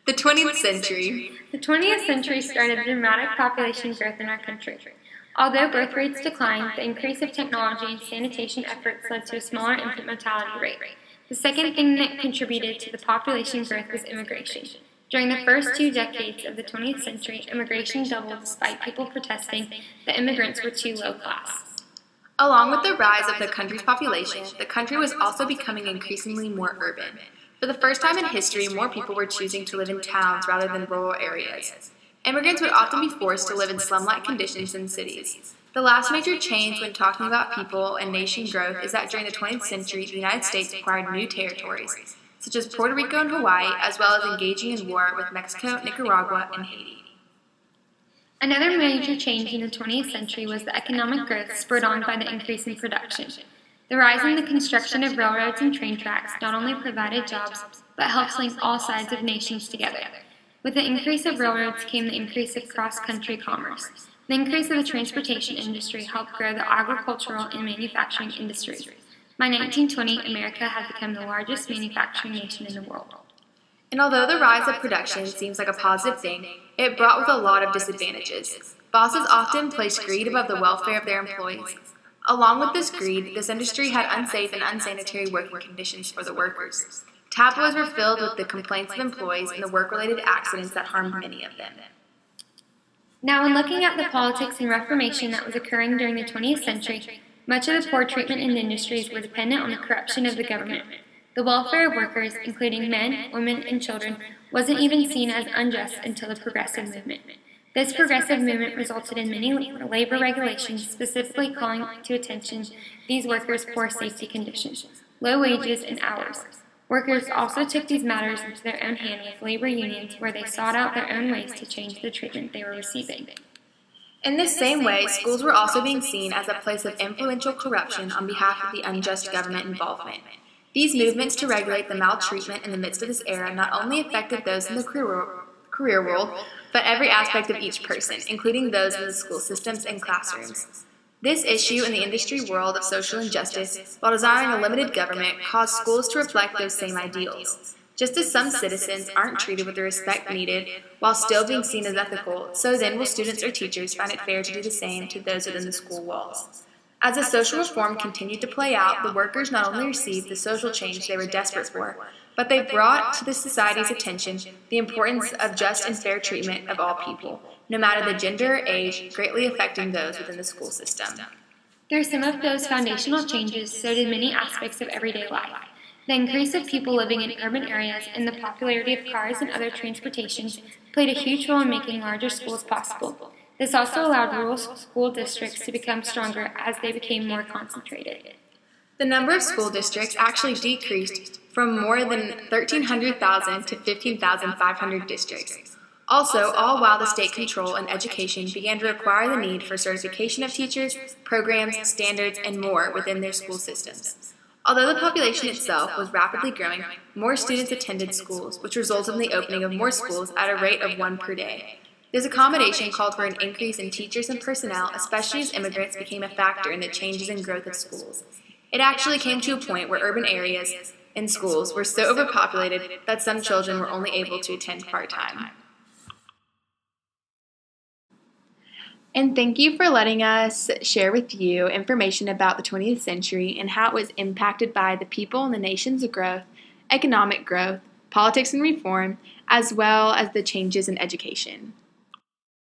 The 20th century. The 20th century started dramatic population growth in our country. Although birth rates declined, the increase of technology and sanitation efforts led to a smaller infant mortality rate. The second thing that contributed to the population growth was immigration. During the first 2 decades of the 20th century, immigration doubled despite people protesting that immigrants were too low class. Along with the rise of the country's population, the country was also becoming increasingly more urban. For the first time in history, more people were choosing to live in towns rather than rural areas. Immigrants would often be forced to live in slum-like conditions in cities. The last major change when talking about people and nation growth is that during the 20th century, the United States acquired new territories, such as Puerto Rico and Hawaii, as well as engaging in war with Mexico, Nicaragua, and Haiti. Another major change in the 20th century was the economic growth spurred on by the increase in production. The rise in the construction of railroads and train tracks not only provided jobs, but helped link all sides of nations together. With the increase of railroads came the increase of cross-country commerce. The increase of the transportation industry helped grow the agricultural and manufacturing industries. By 1920, America had become the largest manufacturing nation in the world. And although the rise of production seems like a positive thing, it brought with a lot of disadvantages. Bosses often placed greed above the welfare of their employees. Along with this greed, this industry had unsafe and unsanitary working conditions for the workers. Tabloids were filled with the complaints of employees and the work-related accidents that harmed many of them. Now, when looking at the politics and reformation that was occurring during the 20th century, much of the poor treatment in industries were dependent on the corruption of the government. The welfare of workers, including men, women, and children, wasn't even seen as unjust until the progressive movement. This progressive movement resulted in many labor regulations specifically calling to attention these workers' poor safety conditions, low wages, and hours. Workers also took these matters into their own hand with labor unions where they sought out their own ways to change the treatment they were receiving. In this same way, schools were also being seen as a place of influential corruption on behalf of the unjust government involvement. These movements to regulate the maltreatment in the midst of this era not only affected those in the career world, but every aspect of each person, including those in the school systems and classrooms. This issue in the industry world of social injustice, while desiring a limited government, caused schools to reflect those same ideals. Just as some citizens aren't treated with the respect needed while still being seen as ethical, so then will students or teachers find it fair to do the same to those within the school walls. As the social reform continued to play out, the workers not only received the social change they were desperate for, but they brought to the society's attention the importance of just and fair treatment of all people, no matter the gender or age, greatly affecting those within the school system. Through some of those foundational changes, so did many aspects of everyday life. The increase of people living in urban areas and the popularity of cars and other transportations played a huge role in making larger schools possible. This also allowed rural school districts to become stronger as they became more concentrated. The number of school districts actually decreased from more than 1,300,000 to 15,500 districts. Also, all while the state control in education began to require the need for certification of teachers, programs, standards, and more within their school systems. Although the population itself was rapidly growing, more students attended schools, which resulted in the opening of more schools at a rate of 1 per day. This accommodation called for an increase in teachers and personnel, especially as immigrants became a factor in the changes and growth of schools. It actually came to a point where urban areas and schools were so overpopulated that some children were only able to attend part-time. And thank you for letting us share with you information about the 20th century and how it was impacted by the people and the nation's growth, economic growth, politics and reform, as well as the changes in education.